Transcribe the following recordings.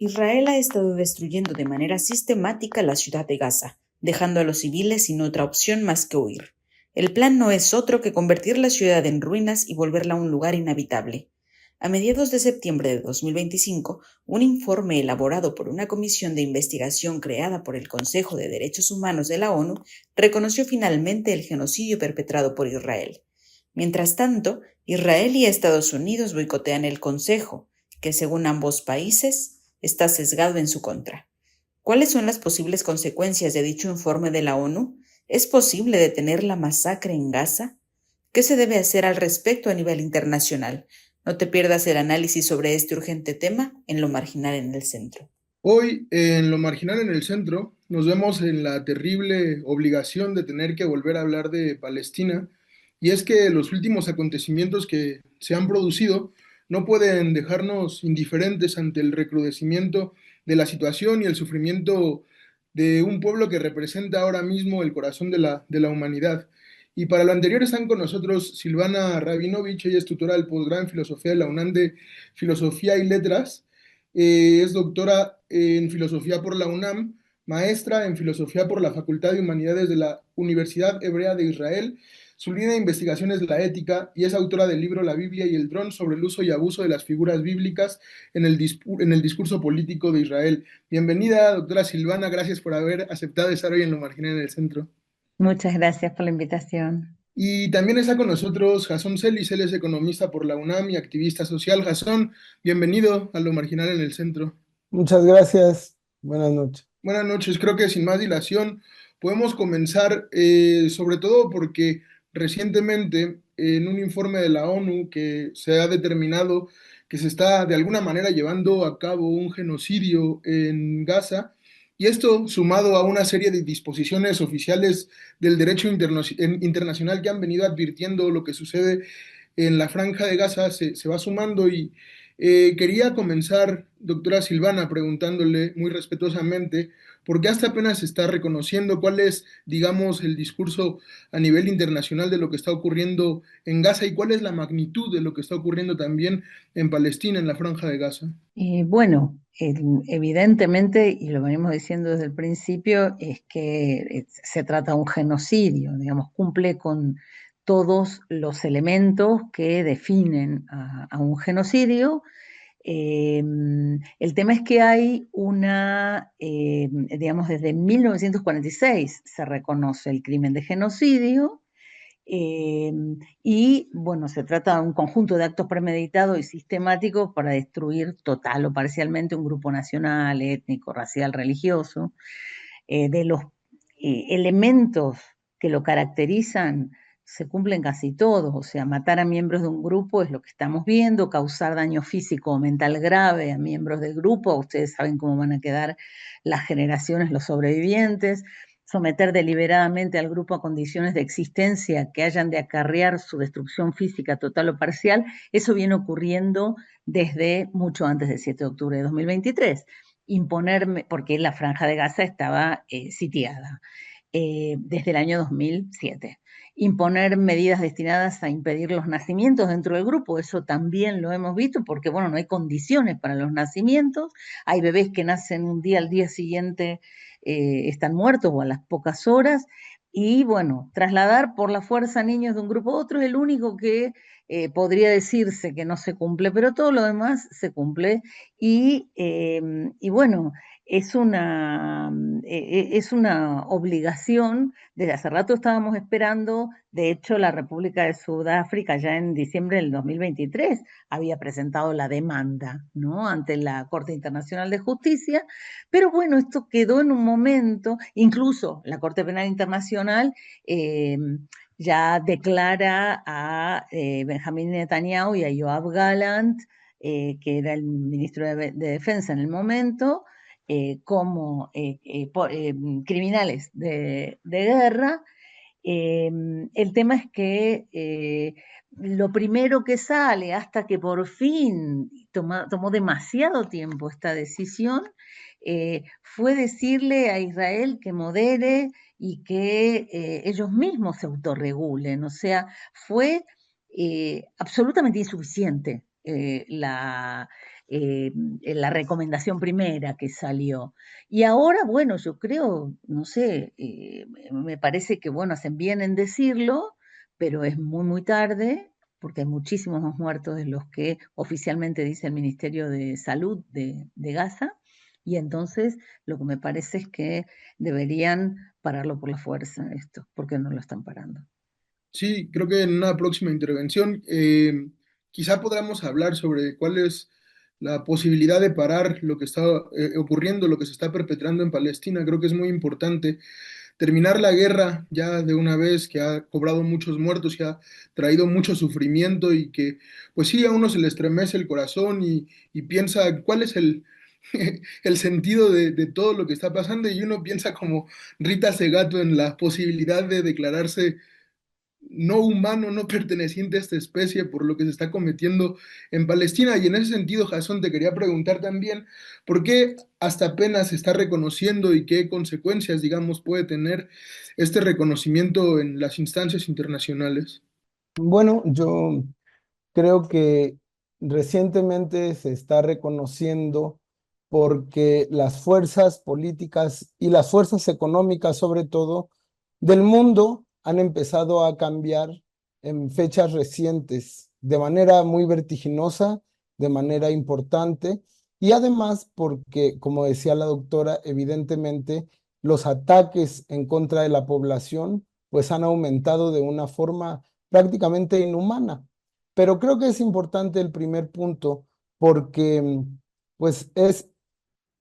Israel ha estado destruyendo de manera sistemática la ciudad de Gaza, dejando a los civiles sin otra opción más que huir. El plan no es otro que convertir la ciudad en ruinas y volverla un lugar inhabitable. A mediados de septiembre de 2025, un informe elaborado por una comisión de investigación creada por el Consejo de Derechos Humanos de la ONU reconoció finalmente el genocidio perpetrado por Israel. Mientras tanto, Israel y Estados Unidos boicotean el Consejo, que según ambos países está sesgado en su contra. ¿Cuáles son las posibles consecuencias de dicho informe de la ONU? ¿Es posible detener la masacre en Gaza? ¿Qué se debe hacer al respecto a nivel internacional? No te pierdas el análisis sobre este urgente tema en Lo Marginal en el Centro. Hoy, en Lo Marginal en el Centro, nos vemos en la terrible obligación de tener que volver a hablar de Palestina, y es que los últimos acontecimientos que se han producido no pueden dejarnos indiferentes ante el recrudecimiento de la situación y el sufrimiento de un pueblo que representa ahora mismo el corazón de la humanidad. Y para lo anterior están con nosotros Silvana Rabinovich. Ella es tutora del posgrado en Filosofía de la UNAM de Filosofía y Letras. Es doctora en Filosofía por la UNAM, maestra en Filosofía por la Facultad de Humanidades de la Universidad Hebrea de Israel. Su línea de investigación es la ética y es autora del libro La Biblia y el dron sobre el uso y abuso de las figuras bíblicas en el discurso político de Israel. Bienvenida, doctora Silvana, gracias por haber aceptado estar hoy en Lo Marginal en el Centro. Muchas gracias por la invitación. Y también está con nosotros Jasón Celis. Él es economista por la UNAM y activista social. Jasón, bienvenido a Lo Marginal en el Centro. Muchas gracias. Buenas noches. Buenas noches. Creo que sin más dilación podemos comenzar, sobre todo porque recientemente en un informe de la ONU que se ha determinado que se está de alguna manera llevando a cabo un genocidio en Gaza, y esto sumado a una serie de disposiciones oficiales del derecho internacional que han venido advirtiendo lo que sucede en la Franja de Gaza, se va sumando. Y quería comenzar, doctora Silvana, preguntándole muy respetuosamente por qué hasta apenas se está reconociendo cuál es, digamos, el discurso a nivel internacional de lo que está ocurriendo en Gaza y cuál es la magnitud de lo que está ocurriendo también en Palestina, en la Franja de Gaza. Bueno, evidentemente, y lo venimos diciendo desde el principio, es que se trata de un genocidio, digamos, cumple con todos los elementos que definen a un genocidio. El tema es que hay digamos, desde 1946 se reconoce el crimen de genocidio. Y bueno, se trata de un conjunto de actos premeditados y sistemáticos para destruir total o parcialmente un grupo nacional, étnico, racial, religioso. De los elementos que lo caracterizan se cumplen casi todos, o sea, matar a miembros de un grupo es lo que estamos viendo, causar daño físico o mental grave a miembros del grupo, ustedes saben cómo van a quedar las generaciones, los sobrevivientes, someter deliberadamente al grupo a condiciones de existencia que hayan de acarrear su destrucción física total o parcial. Eso viene ocurriendo desde mucho antes del 7 de octubre de 2023. Imponerme, porque la Franja de Gaza estaba sitiada desde el año 2007. Imponer medidas destinadas a impedir los nacimientos dentro del grupo, eso también lo hemos visto, porque bueno, no hay condiciones para los nacimientos, hay bebés que nacen un día, al día siguiente están muertos o a las pocas horas, y bueno, trasladar por la fuerza niños de un grupo a otro es el único que podría decirse que no se cumple, pero todo lo demás se cumple, y bueno, es una obligación. Desde hace rato estábamos esperando. De hecho, la República de Sudáfrica ya en diciembre del 2023 había presentado la demanda, ¿no?, ante la Corte Internacional de Justicia, pero bueno, esto quedó en un momento. Incluso la Corte Penal Internacional ya declara a Benjamín Netanyahu y a Yoav Gallant, que era el ministro de Defensa en el momento, como criminales de guerra. El tema es que lo primero que sale, hasta que por fin tomó demasiado tiempo esta decisión, fue decirle a Israel que modere y que ellos mismos se autorregulen. O sea, fue absolutamente insuficiente la recomendación primera que salió. Y ahora, bueno, yo creo, no sé, me parece que, bueno, hacen bien en decirlo, pero es muy, muy tarde, porque hay muchísimos más muertos de los que oficialmente dice el Ministerio de Salud de Gaza, y entonces lo que me parece es que deberían pararlo por la fuerza esto, porque no lo están parando. Sí, creo que en una próxima intervención quizá podamos hablar sobre cuál es la posibilidad de parar lo que está ocurriendo, lo que se está perpetrando en Palestina. Creo que es muy importante terminar la guerra ya de una vez, que ha cobrado muchos muertos, que ha traído mucho sufrimiento y que, pues sí, a uno se le estremece el corazón y piensa cuál es el sentido de todo lo que está pasando y uno piensa como Rita Segato en la posibilidad de declararse no humano, no perteneciente a esta especie por lo que se está cometiendo en Palestina. Y en ese sentido, Jasón, te quería preguntar también, ¿por qué hasta apenas se está reconociendo y qué consecuencias, digamos, puede tener este reconocimiento en las instancias internacionales? Bueno, yo creo que recientemente se está reconociendo porque las fuerzas políticas y las fuerzas económicas, sobre todo, del mundo han empezado a cambiar en fechas recientes, de manera muy vertiginosa, de manera importante, y además porque, como decía la doctora, evidentemente los ataques en contra de la población pues han aumentado de una forma prácticamente inhumana. Pero creo que es importante el primer punto porque pues es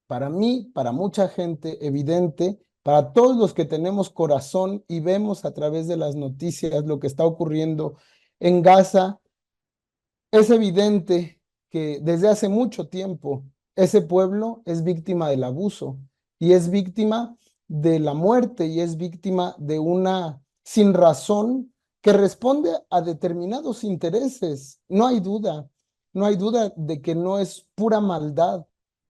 para mí, para mucha gente, evidente, para todos los que tenemos corazón y vemos a través de las noticias lo que está ocurriendo en Gaza, es evidente que desde hace mucho tiempo ese pueblo es víctima del abuso y es víctima de la muerte y es víctima de una sinrazón que responde a determinados intereses. No hay duda, no hay duda de que no es pura maldad.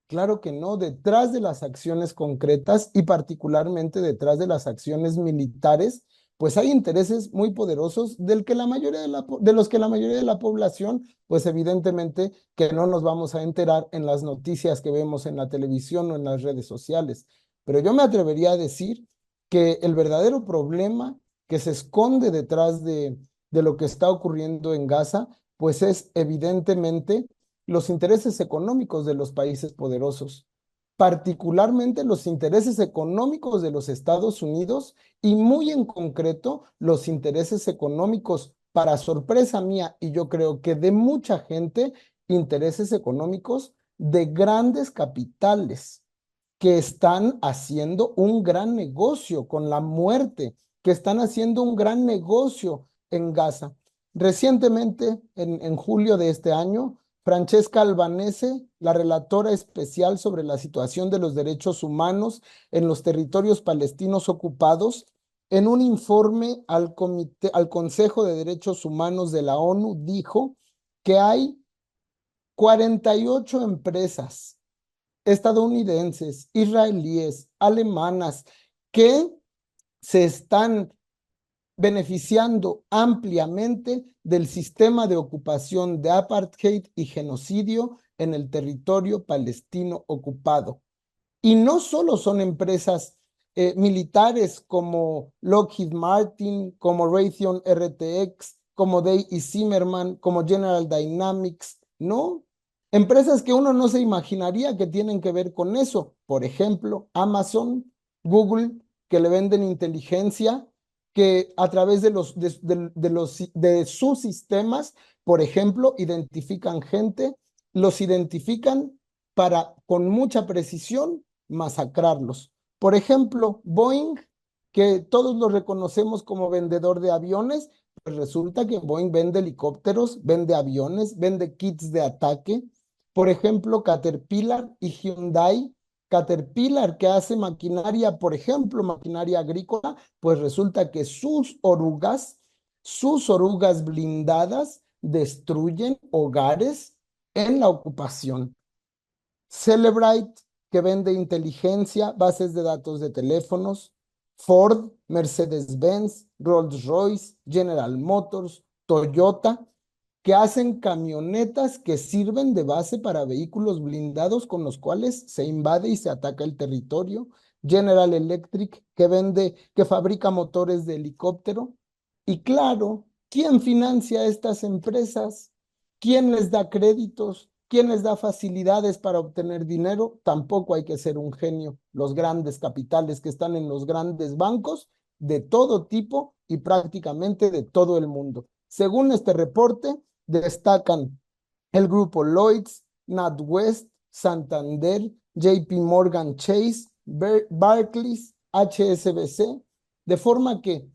Claro que no, detrás de las acciones concretas y particularmente detrás de las acciones militares, pues hay intereses muy poderosos de los que la mayoría de la población, pues evidentemente que no nos vamos a enterar en las noticias que vemos en la televisión o en las redes sociales. Pero yo me atrevería a decir que el verdadero problema que se esconde detrás de lo que está ocurriendo en Gaza, pues es evidentemente los intereses económicos de los países poderosos, particularmente los intereses económicos de los Estados Unidos y muy en concreto los intereses económicos, para sorpresa mía y yo creo que de mucha gente, intereses económicos de grandes capitales que están haciendo un gran negocio con la muerte, que están haciendo un gran negocio en Gaza. Recientemente, en julio de este año, Francesca Albanese, la relatora especial sobre la situación de los derechos humanos en los territorios palestinos ocupados, en un informe al Consejo de Derechos Humanos de la ONU, dijo que hay 48 empresas estadounidenses, israelíes, alemanas, que se están beneficiando ampliamente del sistema de ocupación de apartheid y genocidio en el territorio palestino ocupado. Y no solo son empresas militares como Lockheed Martin, como Raytheon RTX, como Day y Zimmerman, como General Dynamics, no. Empresas que uno no se imaginaría que tienen que ver con eso. Por ejemplo, Amazon, Google, que le venden inteligencia, que a través de sus sistemas, por ejemplo, identifican gente, los identifican para, con mucha precisión, masacrarlos. Por ejemplo, Boeing, que todos lo reconocemos como vendedor de aviones, pues resulta que Boeing vende helicópteros, vende aviones, vende kits de ataque. Por ejemplo, Caterpillar y Hyundai, Caterpillar, que hace maquinaria, por ejemplo, maquinaria agrícola, pues resulta que sus orugas blindadas destruyen hogares en la ocupación. Cellebrite, que vende inteligencia, bases de datos de teléfonos. Ford, Mercedes-Benz, Rolls-Royce, General Motors, Toyota, que hacen camionetas que sirven de base para vehículos blindados con los cuales se invade y se ataca el territorio. General Electric, que fabrica motores de helicóptero. Y claro, ¿quién financia estas empresas? ¿Quién les da créditos? ¿Quién les da facilidades para obtener dinero? Tampoco hay que ser un genio. Los grandes capitales que están en los grandes bancos de todo tipo y prácticamente de todo el mundo. Según este reporte, destacan el grupo Lloyds, NatWest, Santander, JP Morgan Chase, Barclays, HSBC, de forma que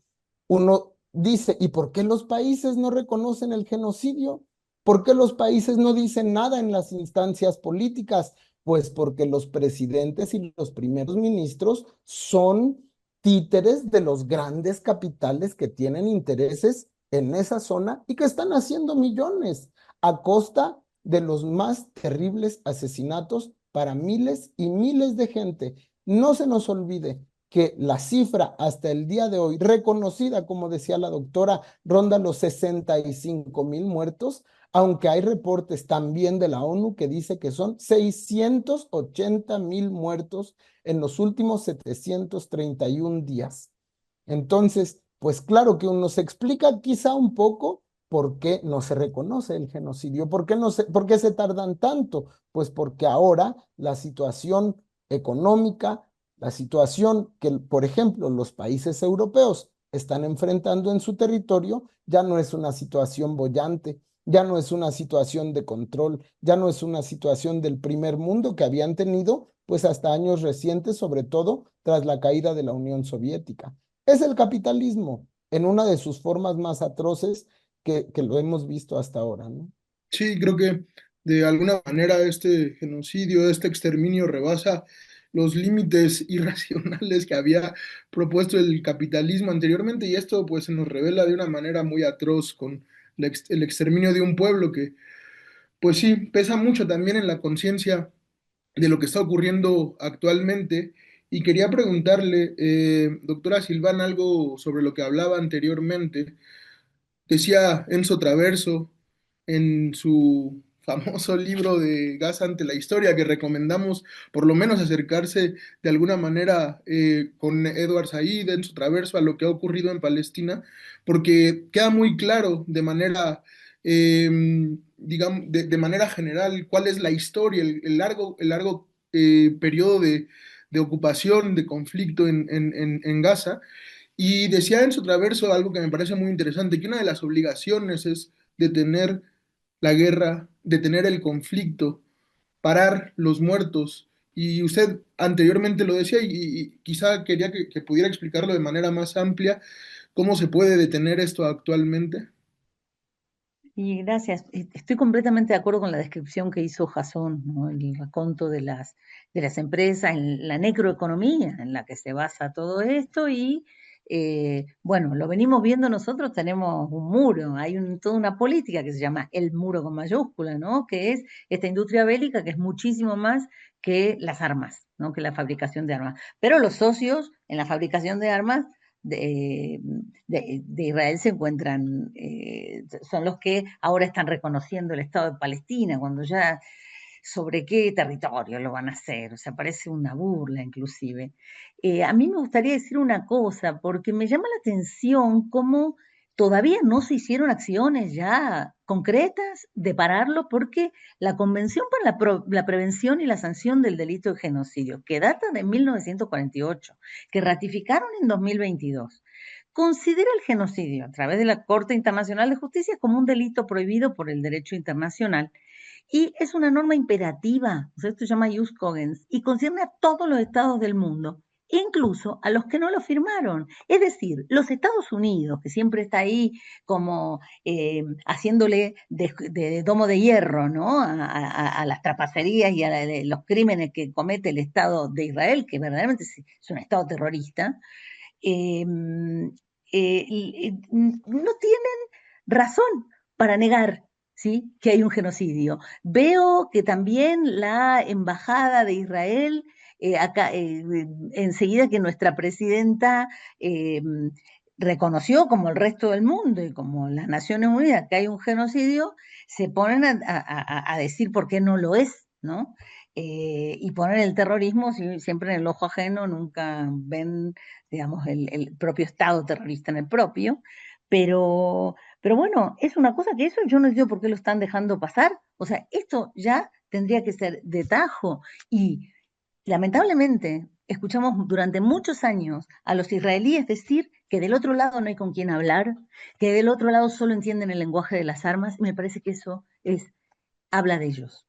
uno dice, ¿y por qué los países no reconocen el genocidio? ¿Por qué los países no dicen nada en las instancias políticas? Pues porque los presidentes y los primeros ministros son títeres de los grandes capitales que tienen intereses en esa zona y que están haciendo millones a costa de los más terribles asesinatos para miles y miles de gente. No se nos olvide que la cifra hasta el día de hoy, reconocida, como decía la doctora, ronda los 65,000 muertos, aunque hay reportes también de la ONU que dice que son 680,000 muertos en los últimos 731 días. Entonces, pues claro que uno se explica quizá un poco por qué no se reconoce el genocidio, por qué se tardan tanto, pues porque ahora la situación económica, la situación que, por ejemplo, los países europeos están enfrentando en su territorio, ya no es una situación boyante, ya no es una situación de control, ya no es una situación del primer mundo que habían tenido, pues hasta años recientes, sobre todo tras la caída de la Unión Soviética. Es el capitalismo en una de sus formas más atroces que lo hemos visto hasta ahora, ¿no? Sí, creo que de alguna manera este genocidio, este exterminio rebasa los límites irracionales que había propuesto el capitalismo anteriormente y esto pues se nos revela de una manera muy atroz con el exterminio de un pueblo que pues sí pesa mucho también en la conciencia de lo que está ocurriendo actualmente. Y quería preguntarle, doctora Silván, algo sobre lo que hablaba anteriormente. Decía Enzo Traverso en su famoso libro de Gas ante la historia, que recomendamos por lo menos acercarse de alguna manera con Edward Said, Enzo Traverso, a lo que ha ocurrido en Palestina, porque queda muy claro de manera, eh, digamos, de manera general cuál es la historia, el largo periodo de ocupación, de conflicto en Gaza y decía en su traverso algo que me parece muy interesante, que una de las obligaciones es detener la guerra, detener el conflicto, parar los muertos. Y usted anteriormente lo decía y quizá quería que pudiera explicarlo de manera más amplia, cómo se puede detener esto actualmente. Y gracias. Estoy completamente de acuerdo con la descripción que hizo Jason, ¿no? El raconto de las empresas, en la necroeconomía en la que se basa todo esto y bueno, lo venimos viendo nosotros, tenemos un muro, toda una política que se llama el muro con mayúscula, ¿no? Que es esta industria bélica que es muchísimo más que las armas, ¿no? Que la fabricación de armas. Pero los socios en la fabricación de armas de, de Israel se encuentran, son los que ahora están reconociendo el Estado de Palestina, cuando ya sobre qué territorio lo van a hacer, o sea, parece una burla inclusive. A mí me gustaría decir una cosa, porque me llama la atención cómo todavía no se hicieron acciones ya concretas de pararlo, porque la Convención para la Prevención y la Sanción del Delito de Genocidio, que data de 1948, que ratificaron en 2022, considera el genocidio a través de la Corte Internacional de Justicia como un delito prohibido por el derecho internacional y es una norma imperativa, o sea, esto se llama jus cogens, y concierne a todos los estados del mundo, incluso a los que no lo firmaron. Es decir, los Estados Unidos, que siempre está ahí como haciéndole de domo de hierro, ¿no? A las trapacerías y a los crímenes que comete el Estado de Israel, que verdaderamente es un Estado terrorista, eh, no tienen razón para negar, ¿sí?, que hay un genocidio. Veo que también la embajada de Israel, acá, enseguida que nuestra presidenta reconoció, como el resto del mundo y como las Naciones Unidas, que hay un genocidio, se ponen a decir por qué no lo es, ¿no? Y poner el terrorismo siempre en el ojo ajeno, nunca ven, digamos, el propio Estado terrorista en el propio, pero bueno, es una cosa que eso yo no entiendo por qué lo están dejando pasar. O sea, esto ya tendría que ser de tajo y lamentablemente escuchamos durante muchos años a los israelíes decir que del otro lado no hay con quién hablar, que del otro lado solo entienden el lenguaje de las armas, y me parece que eso habla de ellos.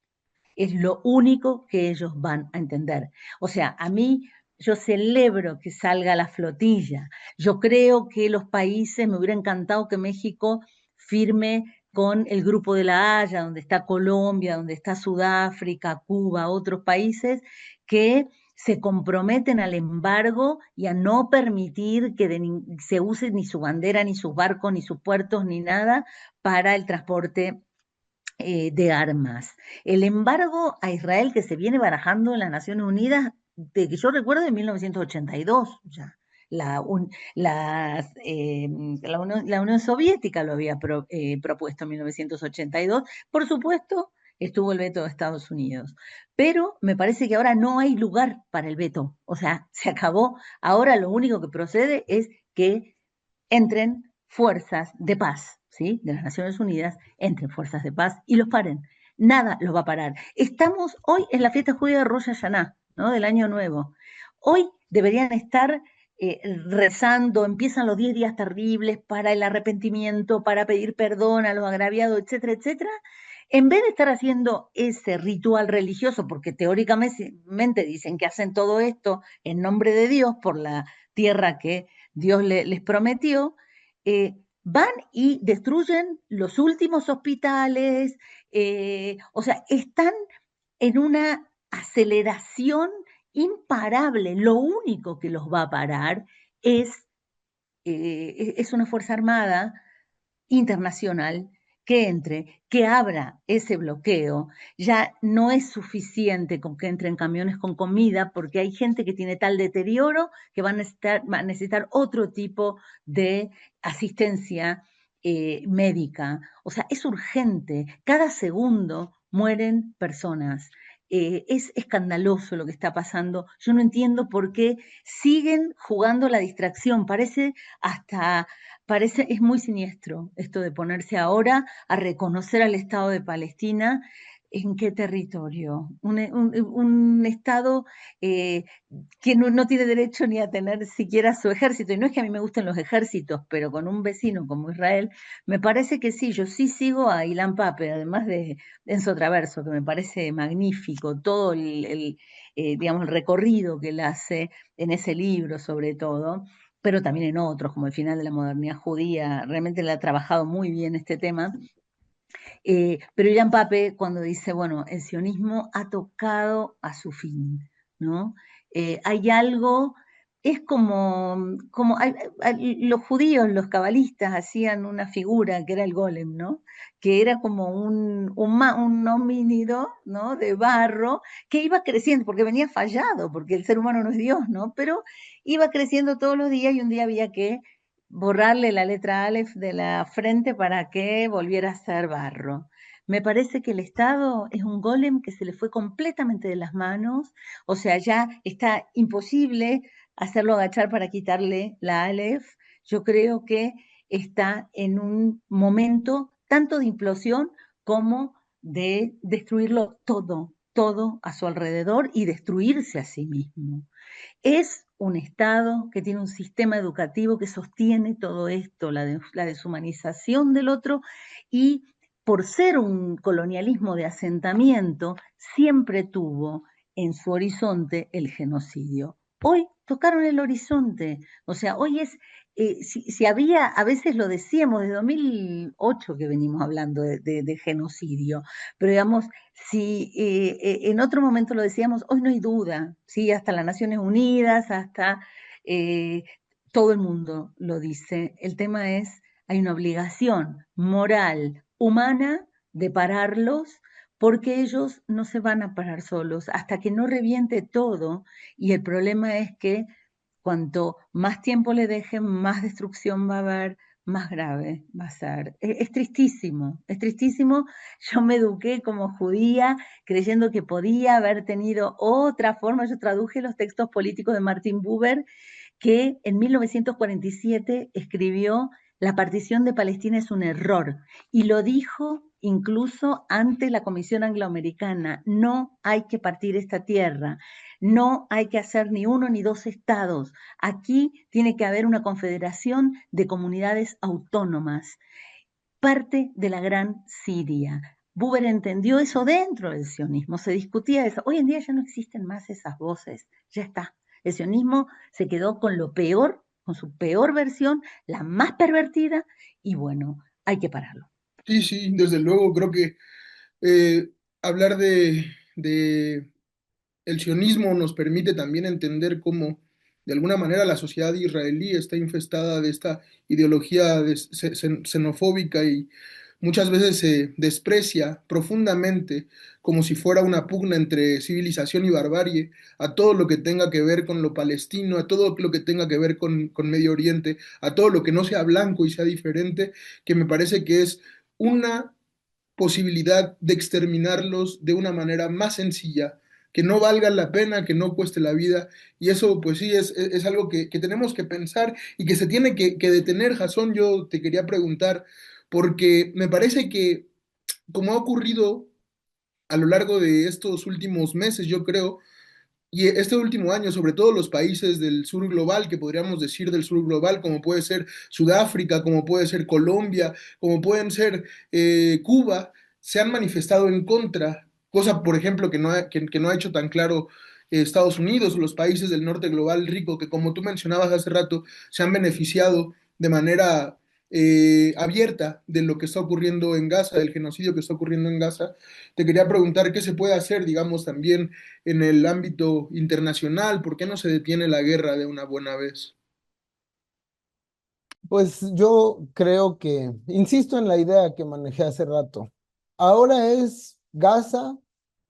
Es lo único que ellos van a entender. O sea, a mí, yo celebro que salga la flotilla. Yo creo que los países, me hubiera encantado que México firme con el Grupo de la Haya, donde está Colombia, donde está Sudáfrica, Cuba, otros países que se comprometen al embargo y a no permitir que se use ni su bandera, ni sus barcos, ni sus puertos, ni nada para el transporte de armas. El embargo a Israel que se viene barajando en las Naciones Unidas, de que yo recuerdo, de 1982 ya. La Unión Soviética lo había propuesto en 1982. Por supuesto, estuvo el veto de Estados Unidos. Pero me parece que ahora no hay lugar para el veto. O sea, se acabó. Ahora lo único que procede es que entren fuerzas de paz, ¿sí?, de las Naciones Unidas, entren fuerzas de paz y los paren. Nada los va a parar. Estamos hoy en la fiesta judía de Rosh Hashanah, ¿no?, del Año Nuevo. Hoy deberían estar rezando, empiezan los 10 días terribles para el arrepentimiento, para pedir perdón a los agraviados, etcétera, etcétera. En vez de estar haciendo ese ritual religioso, porque teóricamente dicen que hacen todo esto en nombre de Dios por la tierra que Dios les prometió, van y destruyen los últimos hospitales, o sea, están en una aceleración imparable. Lo único que los va a parar es una Fuerza Armada internacional que entre, que abra ese bloqueo. Ya no es suficiente con que entren camiones con comida, porque hay gente que tiene tal deterioro que va a necesitar otro tipo de asistencia médica. O sea, es urgente. Cada segundo mueren personas. Es escandaloso lo que está pasando. Yo no entiendo por qué siguen jugando la distracción. Es muy siniestro esto de ponerse ahora a reconocer al Estado de Palestina. ¿En qué territorio? Un Estado que no tiene derecho ni a tener siquiera su ejército. Y no es que a mí me gusten los ejércitos, pero con un vecino como Israel, me parece que sí. Yo sí sigo a Ilan Pappé, además de Enzo Traverso, que me parece magnífico todo digamos, el recorrido que él hace en ese libro, sobre todo, pero también en otros, como El final de la modernidad judía. Realmente le ha trabajado muy bien este tema. Pero Ilan Pappé, cuando dice, bueno, el sionismo ha tocado a su fin, ¿no? Hay algo, es como los judíos, los cabalistas, hacían una figura que era el golem, ¿no? Que era como un homínido, ¿no?, de barro, que iba creciendo, porque venía fallado, porque el ser humano no es Dios, ¿no? Pero iba creciendo todos los días y un día había que borrarle la letra Aleph de la frente para que volviera a ser barro. Me parece que el Estado es un golem que se le fue completamente de las manos, o sea, ya está imposible hacerlo agachar para quitarle la Aleph. Yo creo que está en un momento tanto de implosión como de destruirlo todo, todo a su alrededor y destruirse a sí mismo. Es un Estado que tiene un sistema educativo que sostiene todo esto, la deshumanización del otro, y por ser un colonialismo de asentamiento, siempre tuvo en su horizonte el genocidio. hoy tocaron el horizonte. O sea, hoy es, si había, a veces lo decíamos, desde 2008 que venimos hablando de genocidio, pero digamos, si en otro momento lo decíamos, hoy no hay duda, ¿sí? Hasta las Naciones Unidas, hasta eh, todo el mundo lo dice. El tema es, hay una obligación moral, humana, de pararlos, porque ellos no se van a parar solos hasta que no reviente todo. Y el problema es que cuanto más tiempo le dejen, más destrucción va a haber, más grave va a ser. Es tristísimo, es tristísimo. Yo me eduqué como judía creyendo que podía haber tenido otra forma. Yo traduje los textos políticos de Martin Buber, que en 1947 escribió: la partición de Palestina es un error, y lo dijo incluso ante la Comisión Angloamericana: no hay que partir esta tierra, no hay que hacer ni uno ni dos estados, aquí tiene que haber una confederación de comunidades autónomas, parte de la Gran Siria. Buber entendió eso dentro del sionismo, se discutía eso. Hoy en día ya no existen más esas voces, ya está. El sionismo se quedó con lo peor, con su peor versión, la más pervertida, y bueno, hay que pararlo. Sí, sí, desde luego creo que hablar de el sionismo nos permite también entender cómo, de alguna manera, la sociedad israelí está infestada de esta ideología xenofóbica y muchas veces se desprecia profundamente, como si fuera una pugna entre civilización y barbarie, a todo lo que tenga que ver con lo palestino, a todo lo que tenga que ver con Medio Oriente, a todo lo que no sea blanco y sea diferente, que me parece que es una posibilidad de exterminarlos de una manera más sencilla, que no valga la pena, que no cueste la vida. Y eso, pues sí, es algo que tenemos que pensar y que se tiene que detener. Jasón, yo te quería preguntar, porque me parece que, como ha ocurrido a lo largo de estos últimos meses, yo creo, y este último año, sobre todo los países del sur global, que podríamos decir del sur global, como puede ser Sudáfrica, como puede ser Colombia, como pueden ser Cuba, se han manifestado en contra, cosa, por ejemplo, que no ha hecho tan claro Estados Unidos, los países del norte global rico, que como tú mencionabas hace rato, se han beneficiado de manera abierta de lo que está ocurriendo en Gaza, del genocidio que está ocurriendo en Gaza. Te quería preguntar qué se puede hacer, digamos, también en el ámbito internacional, ¿por qué no se detiene la guerra de una buena vez? Pues yo creo que, insisto en la idea que manejé hace rato, ahora es Gaza,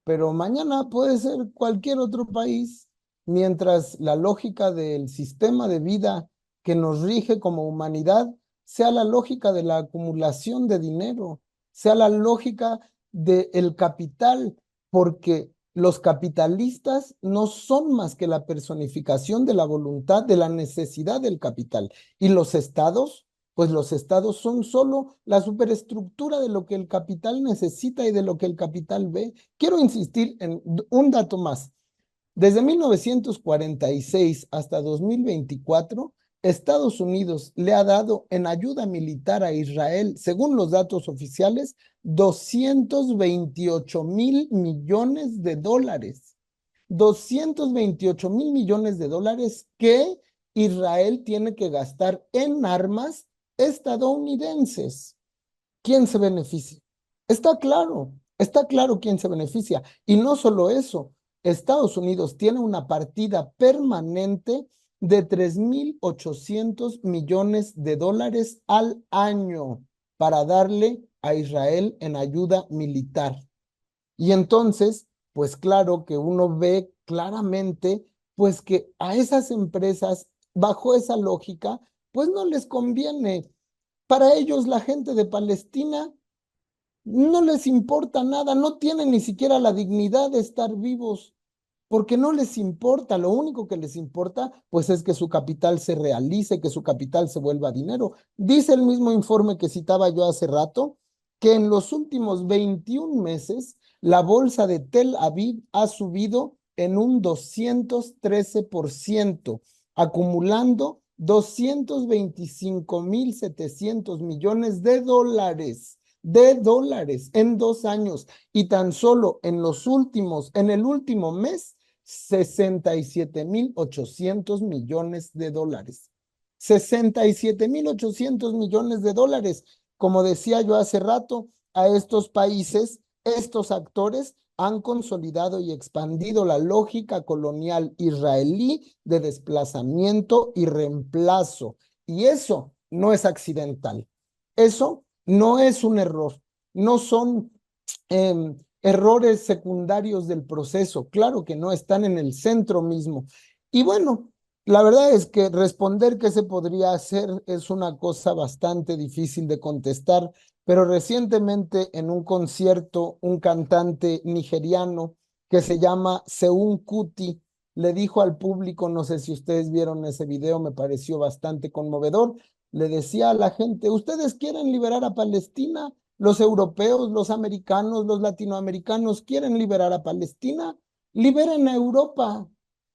pero mañana puede ser cualquier otro país, mientras la lógica del sistema de vida que nos rige como humanidad sea la lógica de la acumulación de dinero, sea la lógica del capital, porque los capitalistas no son más que la personificación de la voluntad, de la necesidad del capital. Y los estados, pues los estados son solo la superestructura de lo que el capital necesita y de lo que el capital ve. Quiero insistir en un dato más. Desde 1946 hasta 2024, Estados Unidos le ha dado en ayuda militar a Israel, según los datos oficiales, 228.000 millones de dólares. 228.000 millones de dólares que Israel tiene que gastar en armas estadounidenses. ¿Quién se beneficia? Está claro quién se beneficia. Y no solo eso, Estados Unidos tiene una partida permanente de 3.800 millones de dólares al año para darle a Israel en ayuda militar. Y entonces, pues claro que uno ve claramente, pues que a esas empresas, bajo esa lógica, pues no les conviene. Para ellos, la gente de Palestina no les importa nada, no tienen ni siquiera la dignidad de estar vivos, porque no les importa, lo único que les importa, pues es que su capital se realice, que su capital se vuelva dinero. Dice el mismo informe que citaba yo hace rato, que en los últimos 21 meses, la bolsa de Tel Aviv ha subido en un 213%, acumulando 225.700 millones de dólares en 2 años. Y tan solo en el último mes, $67.800 millones. $67.800 millones. Como decía yo hace rato, a estos países, estos actores han consolidado y expandido la lógica colonial israelí de desplazamiento y reemplazo. Y eso no es accidental. Eso no es un error. No son errores secundarios del proceso. Claro que no, están en el centro mismo. Y bueno, la verdad es que responder qué se podría hacer es una cosa bastante difícil de contestar, pero recientemente en un concierto, un cantante nigeriano que se llama Seun Kuti le dijo al público, no sé si ustedes vieron ese video, me pareció bastante conmovedor, le decía a la gente, ¿ustedes quieren liberar a Palestina? Los europeos, los americanos, los latinoamericanos quieren liberar a Palestina. Liberen a Europa,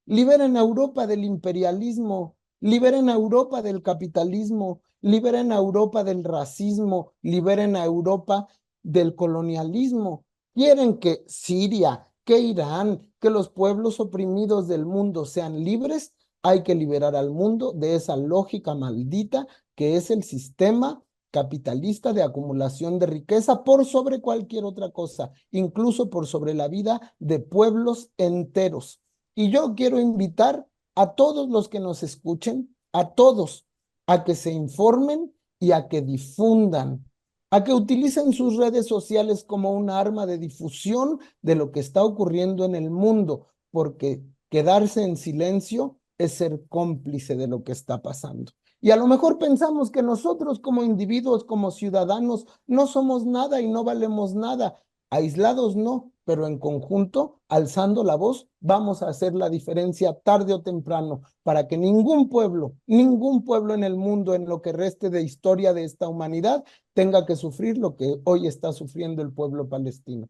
liberen a Europa del imperialismo, liberen a Europa del capitalismo, liberen a Europa del racismo, liberen a Europa del colonialismo. Quieren que Siria, que Irán, que los pueblos oprimidos del mundo sean libres. Hay que liberar al mundo de esa lógica maldita que es el sistema capitalista de acumulación de riqueza por sobre cualquier otra cosa, incluso por sobre la vida de pueblos enteros. Y yo quiero invitar a todos los que nos escuchen, a todos, a que se informen y a que difundan, a que utilicen sus redes sociales como un arma de difusión de lo que está ocurriendo en el mundo, porque quedarse en silencio es ser cómplice de lo que está pasando. Y a lo mejor pensamos que nosotros como individuos, como ciudadanos, no somos nada y no valemos nada. Aislados no, pero en conjunto, alzando la voz, vamos a hacer la diferencia tarde o temprano para que ningún pueblo en el mundo, en lo que reste de historia de esta humanidad, tenga que sufrir lo que hoy está sufriendo el pueblo palestino.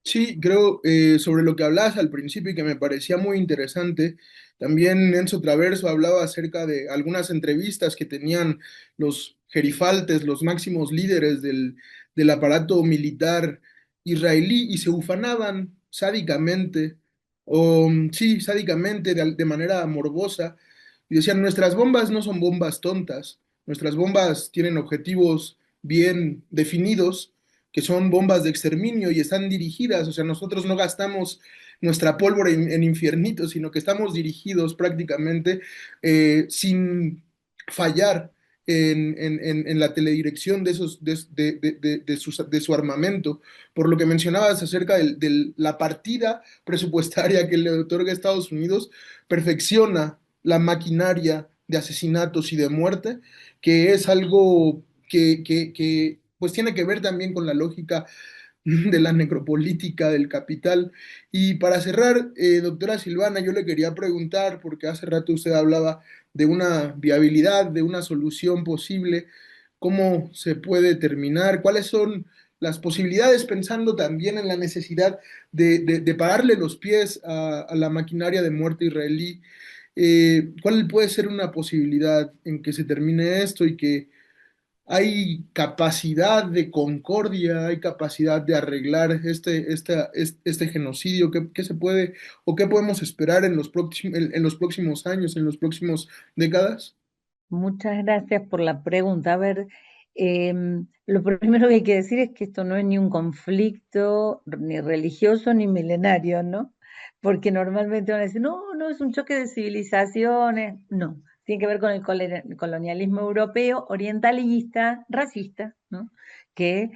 Sí, creo sobre lo que hablabas al principio y que me parecía muy interesante. También Enzo Traverso hablaba acerca de algunas entrevistas que tenían los gerifaltes, los máximos líderes del aparato militar israelí y se ufanaban sádicamente, o sí, sádicamente, de manera morbosa, y decían, nuestras bombas no son bombas tontas, nuestras bombas tienen objetivos bien definidos que son bombas de exterminio y están dirigidas, o sea, nosotros no gastamos nuestra pólvora en infiernitos, sino que estamos dirigidos prácticamente sin fallar en la teledirección de, esos, de su armamento, por lo que mencionabas acerca de la partida presupuestaria que le otorga Estados Unidos, perfecciona la maquinaria de asesinatos y de muerte, que es algo que pues tiene que ver también con la lógica de la necropolítica del capital. Y para cerrar, doctora Silvana, yo le quería preguntar, porque hace rato usted hablaba de una viabilidad, de una solución posible, ¿cómo se puede terminar? ¿Cuáles son las posibilidades, pensando también en la necesidad de pararle los pies a la maquinaria de muerte israelí? ¿Cuál puede ser una posibilidad en que se termine esto y que hay capacidad de concordia, hay capacidad de arreglar este genocidio? ¿Qué se puede o qué podemos esperar en los próximos años, en los próximos décadas? Muchas gracias por la pregunta. A ver, lo primero que hay que decir es que esto no es ni un conflicto ni religioso ni milenario, ¿no? Porque normalmente van a decir, no, no es un choque de civilizaciones. No, tiene que ver con el colonialismo europeo, orientalista, racista, ¿no? Que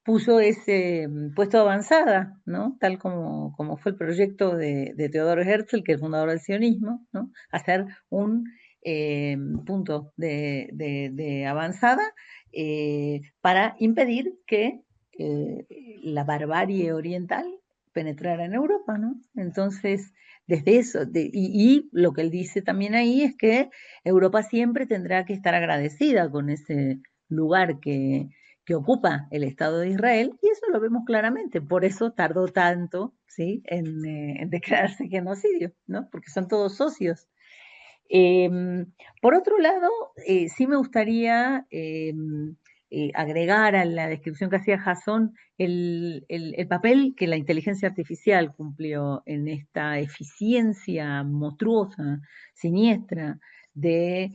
puso ese puesto de avanzada, ¿no? Tal como fue el proyecto de Theodor Herzl, que es el fundador del sionismo, ¿no? Hacer un punto de avanzada para impedir que la barbarie oriental penetrara en Europa, ¿no? Entonces, desde eso, y lo que él dice también ahí es que Europa siempre tendrá que estar agradecida con ese lugar que ocupa el Estado de Israel, y eso lo vemos claramente, por eso tardó tanto, ¿sí? en declararse genocidio, ¿no? Porque son todos socios. Por otro lado, sí me gustaría agregar a la descripción que hacía Jason el papel que la inteligencia artificial cumplió en esta eficiencia monstruosa, siniestra, de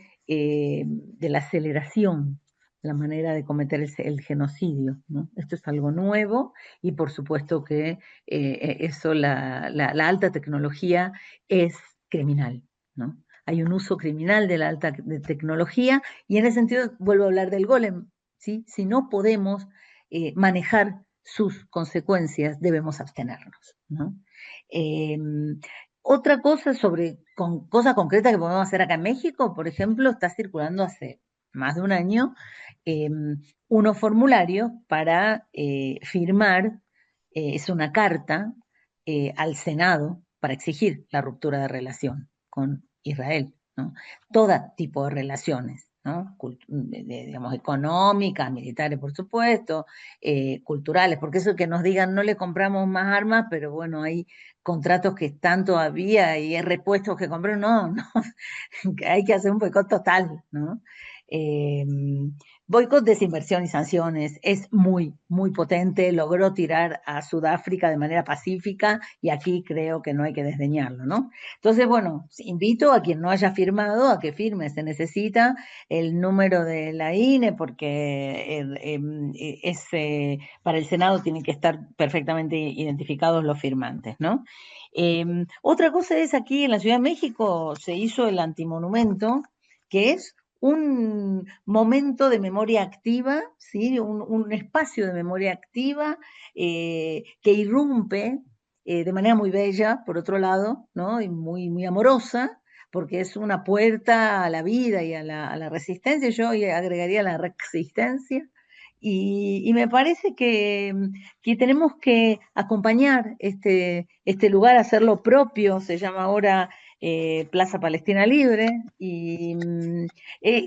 la aceleración, la manera de cometer el genocidio, ¿no? Esto es algo nuevo y por supuesto que eso, la alta tecnología es criminal, ¿no? Hay un uso criminal de la alta tecnología y en ese sentido vuelvo a hablar del golem, ¿sí? Si no podemos manejar sus consecuencias, debemos abstenernos, ¿no? Eh, Otra cosa cosa concreta que podemos hacer acá en México, por ejemplo, está circulando hace más de un año eh, unos formularios para firmar, es una carta al Senado para exigir la ruptura de relación con Israel, ¿no? Todo tipo de relaciones, ¿no? Digamos, económicas, militares, por supuesto, culturales, porque eso que nos digan no le compramos más armas, pero bueno, hay contratos que están todavía y hay repuestos que comprar, no, no, hay que hacer un boicot total, ¿no? Eh, Boicot, desinversión y sanciones es muy, muy potente, logró tirar a Sudáfrica de manera pacífica y aquí creo que no hay que desdeñarlo, ¿no? Entonces, bueno, invito a quien no haya firmado a que firme, se necesita el número de la INE porque para el Senado tienen que estar perfectamente identificados los firmantes, ¿no? Otra cosa es aquí en la Ciudad de México se hizo el antimonumento, que es un momento de memoria activa, ¿sí? Un espacio de memoria activa que irrumpe de manera muy bella, por otro lado, ¿no? Y muy, muy amorosa, porque es una puerta a la vida y a la resistencia, yo agregaría la resistencia, y me parece que tenemos que acompañar este lugar, hacerlo propio, se llama ahora Plaza Palestina Libre, y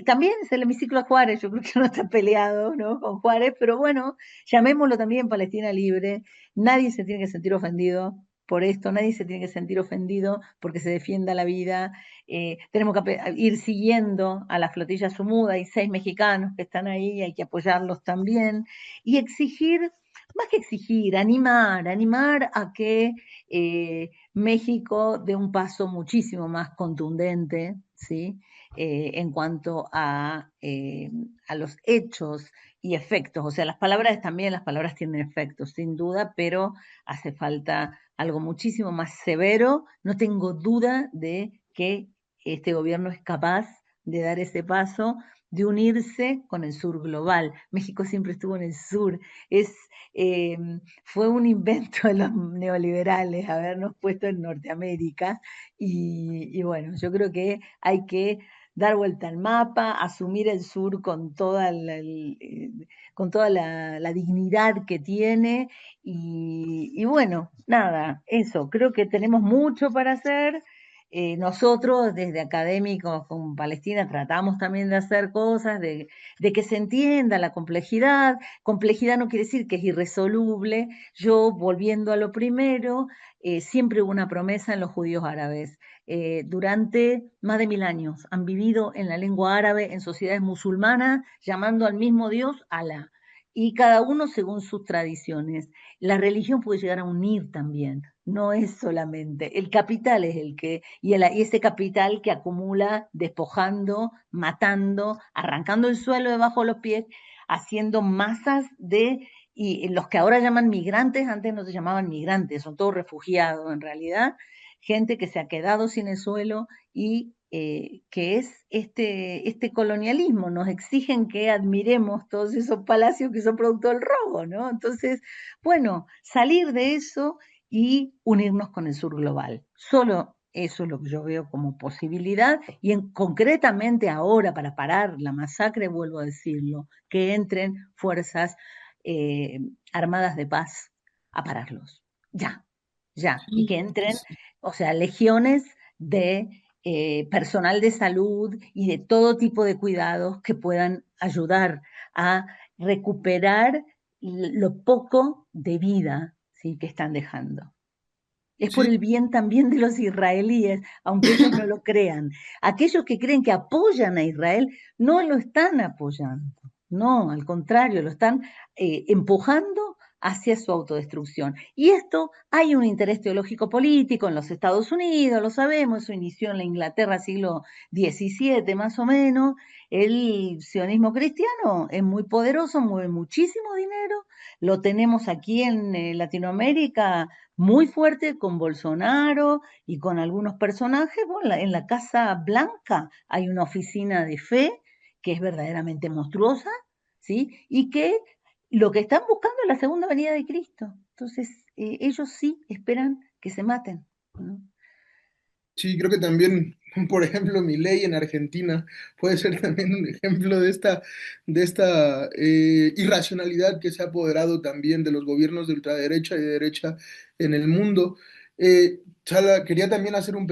también es el hemiciclo a Juárez, yo creo que no está peleado, ¿no? Con Juárez, pero bueno, llamémoslo también Palestina Libre, nadie se tiene que sentir ofendido por esto, nadie se tiene que sentir ofendido porque se defienda la vida, tenemos que ir siguiendo a la flotilla Sumuda, hay 6 mexicanos que están ahí, hay que apoyarlos también, y exigir, más que exigir, animar a que México dé un paso muchísimo más contundente, ¿sí? En cuanto a los hechos y efectos, o sea, las palabras también, las palabras tienen efectos, sin duda, pero hace falta algo muchísimo más severo. No tengo duda de que este gobierno es capaz de dar ese paso, de unirse con el sur global. México siempre estuvo en el sur, eh, fue un invento de los neoliberales habernos puesto en Norteamérica y bueno, yo creo que hay que dar vuelta al mapa, asumir el sur con toda la dignidad que tiene y bueno, nada, eso, creo que tenemos mucho para hacer. Nosotros desde académicos con Palestina tratamos también de hacer cosas, de que se entienda la complejidad. Complejidad no quiere decir que es irresoluble. Yo, volviendo a lo primero, siempre hubo una promesa en los judíos árabes. Durante más de 1000 años han vivido en la lengua árabe, en sociedades musulmanas, llamando al mismo Dios Alá, y cada uno según sus tradiciones. La religión puede llegar a unir también, no es solamente, el capital es y ese capital que acumula despojando, matando, arrancando el suelo debajo de los pies, haciendo masas y los que ahora llaman migrantes, antes no se llamaban migrantes, son todos refugiados en realidad, gente que se ha quedado sin el suelo y que es este colonialismo, nos exigen que admiremos todos esos palacios que son producto del robo, ¿no? Entonces, bueno, salir de eso y unirnos con el sur global. Solo eso es lo que yo veo como posibilidad y concretamente ahora para parar la masacre, vuelvo a decirlo, que entren fuerzas armadas de paz a pararlos. Ya, ya. Y que entren, o sea, legiones de personal de salud y de todo tipo de cuidados que puedan ayudar a recuperar lo poco de vida, ¿sí?, que están dejando. Es por Sí, el bien también de los israelíes, aunque ellos no lo crean. Aquellos que creen que apoyan a Israel no lo están apoyando. No, al contrario, lo están empujando hacia su autodestrucción. Y esto, hay un interés teológico político en los Estados Unidos, lo sabemos, eso inició en la Inglaterra siglo XVII más o menos. El sionismo cristiano es muy poderoso, mueve muchísimo dinero, lo tenemos aquí en Latinoamérica muy fuerte con Bolsonaro y con algunos personajes. Bueno, en la Casa Blanca hay una oficina de fe que es verdaderamente monstruosa, ¿sí? Y que lo que están buscando es la segunda venida de Cristo. Entonces, ellos sí esperan que se maten, ¿no? Sí, creo que también, por ejemplo, Milei en Argentina puede ser también un ejemplo de esta irracionalidad que se ha apoderado también de los gobiernos de ultraderecha y de derecha en el mundo. Chala, quería también hacer una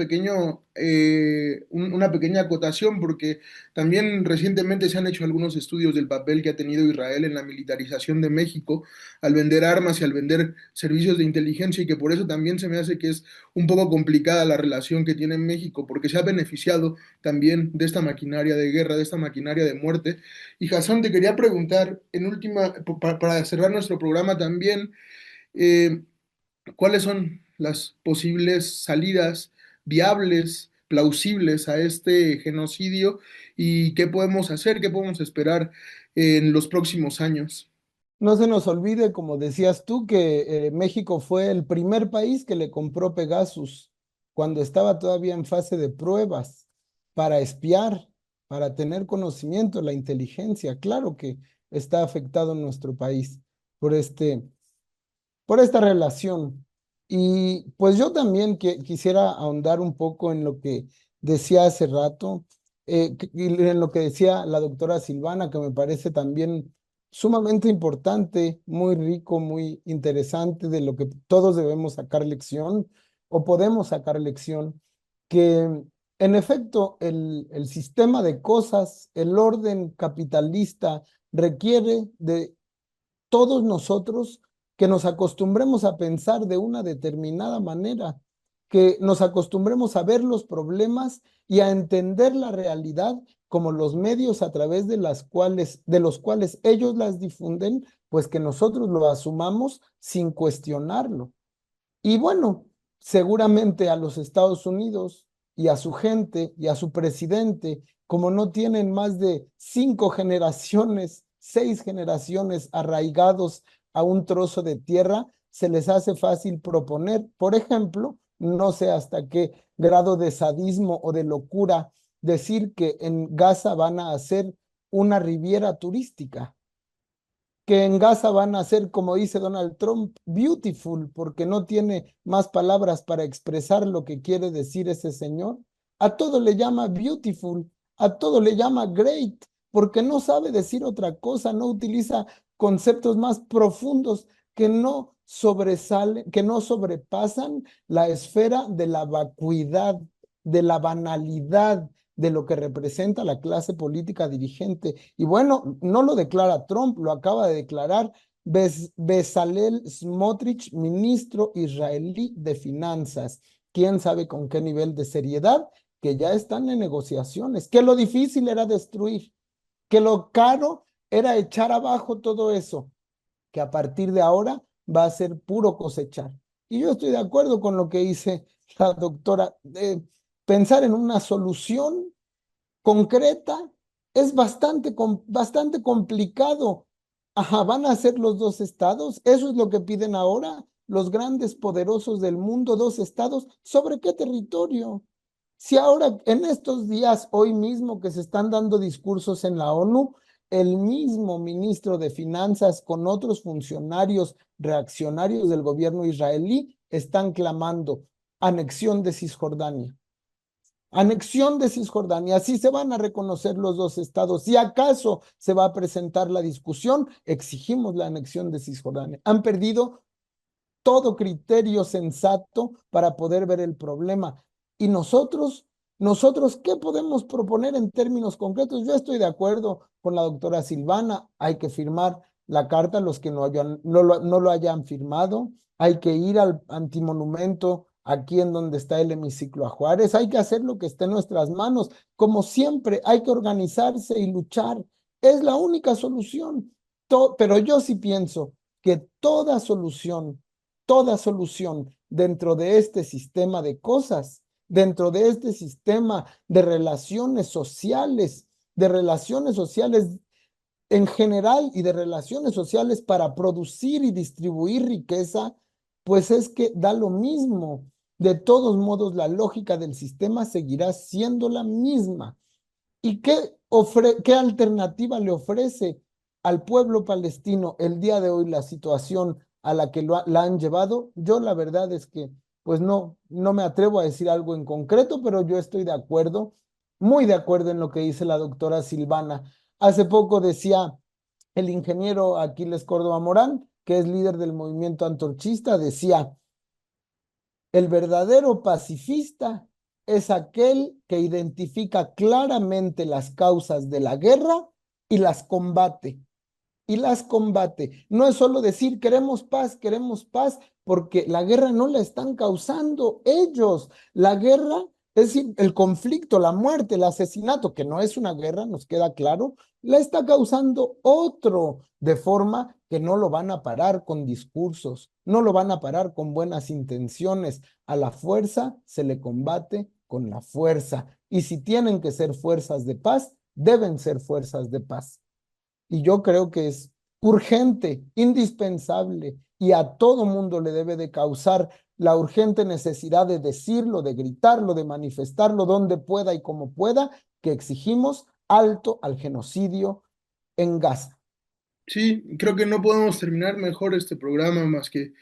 pequeña acotación porque también recientemente se han hecho algunos estudios del papel que ha tenido Israel en la militarización de México al vender armas y al vender servicios de inteligencia y que por eso también se me hace que es un poco complicada la relación que tiene México, porque se ha beneficiado también de esta maquinaria de guerra, de esta maquinaria de muerte. Y Hassan, te quería preguntar, en última, para cerrar nuestro programa también, eh, ¿cuáles son las posibles salidas viables, plausibles a este genocidio y qué podemos hacer, qué podemos esperar en los próximos años? No se nos olvide, como decías tú, que México fue el primer país que le compró Pegasus cuando estaba todavía en fase de pruebas para espiar, para tener conocimiento, la inteligencia. Claro que está afectado en nuestro país por por esta relación. Y pues yo también quisiera ahondar un poco en lo que decía hace rato, y en lo que decía la doctora Silvana, que me parece también sumamente importante, muy rico, muy interesante, de lo que todos debemos sacar lección o podemos sacar lección, que en efecto el sistema de cosas, el orden capitalista requiere de todos nosotros que nos acostumbremos a pensar de una determinada manera, que nos acostumbremos a ver los problemas y a entender la realidad como los medios a través de los cuales ellos las difunden, pues que nosotros lo asumamos sin cuestionarlo. Y bueno, seguramente a los Estados Unidos y a su gente y a su presidente, como no tienen más de 5 generaciones, 6 generaciones arraigados a un trozo de tierra, se les hace fácil proponer, por ejemplo, no sé hasta qué grado de sadismo o de locura, decir que en Gaza van a hacer una riviera turística, que en Gaza van a ser, como dice Donald Trump, beautiful, porque no tiene más palabras para expresar lo que quiere decir ese señor. A todo le llama beautiful, a todo le llama great, porque no sabe decir otra cosa, no utiliza conceptos más profundos que no sobresalen, que no sobrepasan la esfera de la vacuidad, de la banalidad, de lo que representa la clase política dirigente. Y bueno, no lo declara Trump, lo acaba de declarar Bezalel Smotrich, ministro israelí de Finanzas. ¿Quién sabe con qué nivel de seriedad? Que ya están en negociaciones, que lo difícil era destruir, que lo caro era echar abajo todo eso, que a partir de ahora va a ser puro cosechar. Y yo estoy de acuerdo con lo que dice la doctora. Pensar en una solución concreta es bastante complicado. Ajá, van a ser los 2 estados. Eso es lo que piden ahora los grandes poderosos del mundo, 2 estados. ¿Sobre qué territorio? Si ahora, en estos días, hoy mismo que se están dando discursos en la ONU, el mismo ministro de Finanzas con otros funcionarios reaccionarios del gobierno israelí están clamando anexión de Cisjordania. Anexión de Cisjordania, así se van a reconocer los 2 estados. Si acaso se va a presentar la discusión, exigimos la anexión de Cisjordania. Han perdido todo criterio sensato para poder ver el problema. Y nosotros, ¿qué podemos proponer en términos concretos? Yo estoy de acuerdo con la doctora Silvana, hay que firmar la carta, los que no lo hayan firmado, hay que ir al antimonumento aquí en donde está el hemiciclo a Juárez, hay que hacer lo que esté en nuestras manos, como siempre, hay que organizarse y luchar, Es la única solución. Pero yo sí pienso que toda solución dentro de este sistema de cosas, dentro de este sistema de relaciones sociales en general y de relaciones sociales para producir y distribuir riqueza, pues es que da lo mismo. De todos modos, la lógica del sistema seguirá siendo la misma. ¿Y qué alternativa le ofrece al pueblo palestino el día de hoy la situación a la que la han llevado? Yo la verdad es que pues no me atrevo a decir algo en concreto, pero yo estoy de acuerdo, muy de acuerdo en lo que dice la doctora Silvana. Hace poco decía el ingeniero Aquiles Córdoba Morán, que es líder del movimiento antorchista, decía: el verdadero pacifista es aquel que identifica claramente las causas de la guerra y las combate. Y las combate. No es solo decir queremos paz, porque la guerra no la están causando ellos. La guerra, es decir, el conflicto, la muerte, el asesinato, que no es una guerra, nos queda claro, la está causando otro, de forma que no lo van a parar con discursos, no lo van a parar con buenas intenciones. A la fuerza se le combate con la fuerza. Y si tienen que ser fuerzas de paz, deben ser fuerzas de paz. Y yo creo que es urgente, indispensable, y a todo mundo le debe de causar la urgente necesidad de decirlo, de gritarlo, de manifestarlo donde pueda y como pueda, que exigimos alto al genocidio en Gaza. Sí, creo que no podemos terminar mejor este programa más que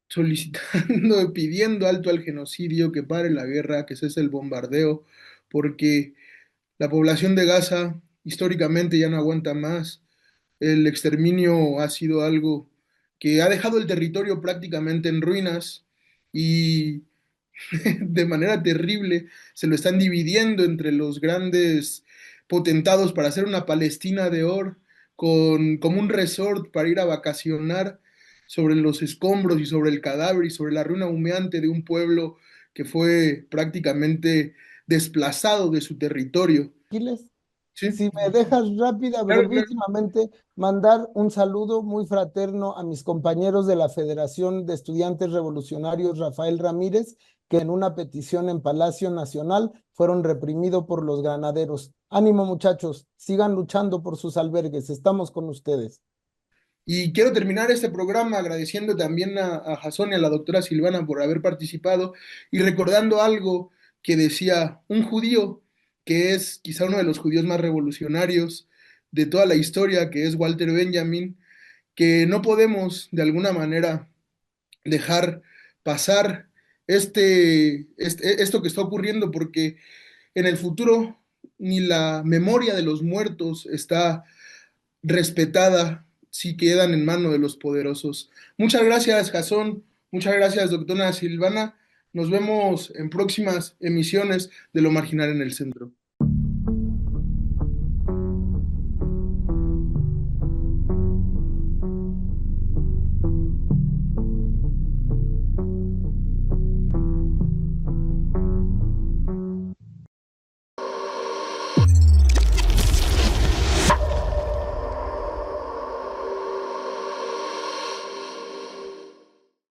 solicitando, pidiendo alto al genocidio, que pare la guerra, que cese el bombardeo, porque la población de Gaza históricamente ya no aguanta más. El exterminio ha sido algo que ha dejado el territorio prácticamente en ruinas y de manera terrible se lo están dividiendo entre los grandes potentados para hacer una Palestina de oro con como un resort para ir a vacacionar sobre los escombros y sobre el cadáver y sobre la ruina humeante de un pueblo que fue prácticamente desplazado de su territorio. Aquiles, ¿Sí? si me dejas rápida, Claro, claro. brevísimamente, mandar un saludo muy fraterno a mis compañeros de la Federación de Estudiantes Revolucionarios Rafael Ramírez, que en una petición en Palacio Nacional fueron reprimidos por los granaderos. Ánimo, muchachos, sigan luchando por sus albergues, estamos con ustedes. Y quiero terminar este programa agradeciendo también a Jasón y a la doctora Silvana por haber participado y recordando algo que decía un judío que es quizá uno de los judíos más revolucionarios de toda la historia, que es Walter Benjamin, que no podemos de alguna manera dejar pasar esto que está ocurriendo porque en el futuro ni la memoria de los muertos está respetada si quedan en manos de los poderosos. Muchas gracias, Jasón. Muchas gracias, doctora Silvana. Nos vemos en próximas emisiones de Lo Marginal en el Centro.